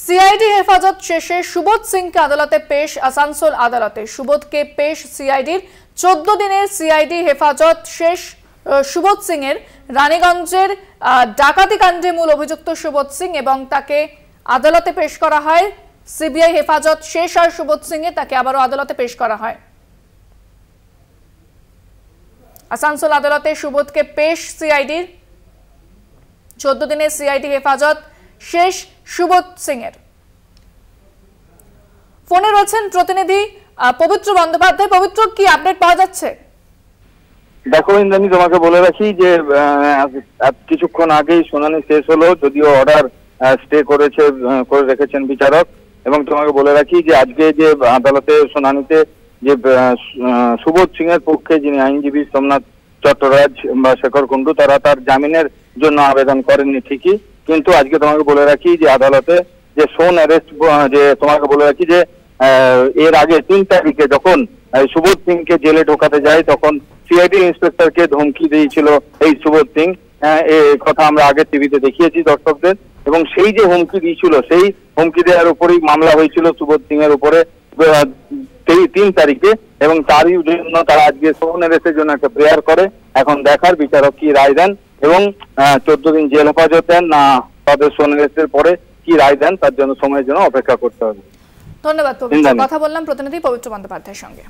CID হেফাজত শেষে সুবোধ সিংকে আদালতে পেশ আসানসোল আদালতে। সুবোধকে পেশ সিআইডির 14 দিনের সিআইডি হেফাজত শেষ সুবোধ সিং এর। রানীগঞ্জের ডাকাতি কাণ্ডে মূল অভিযুক্ত সুবোধ সিং এবং তাকে আদালতে পেশ করা হয়। সিবিআই হেফাজত শেষ আর সুবোধ সিং এর তাকে আবারও আদালতে পেশ করা হয়। আসানসোল আদালতে সুবোধকে পেশ সিআইডির 14 দিনের সিআইডি হেফাজত শেষ সুবোধ সিং এর। ফোনে রয়েছেন প্রতিনিধি পবিত্র বন্দ্যোপাধ্যায়। পবিত্র, কি আপডেট পাওয়া যাচ্ছে? দেখো ইন্দ্রাণী, তোমাকে বলে রাখি যে কিছুক্ষণ আগেই শুনানি শেষ হলো, যদিও অর্ডার স্টে করে রেখেছেন বিচারক। এবং তোমাকে বলে রাখি যে আজকে যে আদালতে শুনানিতে যে সুবোধ সিং এর পক্ষে যিনি আইনজীবী সোমনাথ চট্টরাজ বা শেখর কুন্ডু, তারা তার জামিনের জন্য আবেদন করেননি ঠিকই, কিন্তু আজকে তোমাকে বলে রাখি যে আদালতে যে শোন অ্যারেস্ট, যে তোমাকে বলে রাখি যে এর আগে 3 তারিখে যখন সুবোধ সিংকে জেলে ঢোকাতে যায় তখন সিআইডি ইন্সপেক্টরকে ধমকি দিয়েছিল এই সুবোধ সিং। এই কথা আমরা আগে টিভিতে দেখিয়েছি দর্শকদের। এবং সেই যে হুমকি দিয়েছিল, সেই হুমকি দেওয়ার উপরেই মামলা হয়েছিল সুবোধ সিং এর উপরে 3 তারিখে। এবং তারই জন্য তারা আজকে শোন অ্যারেস্টের জন্য একটা প্রেয়ার করে। এখন দেখার বিচারক কি রায় দেন এবং 14 দিন জেল হেফাজত দেন না তাদের শোন অ্যারেস্টের পরে কি রায় দেন, তার জন্য সময়ের জন্য অপেক্ষা করতে হবে। ধন্যবাদ পবিত্র। কথা বললাম প্রতিনিধি পবিত্র বন্দ্যোপাধ্যায়ের সঙ্গে।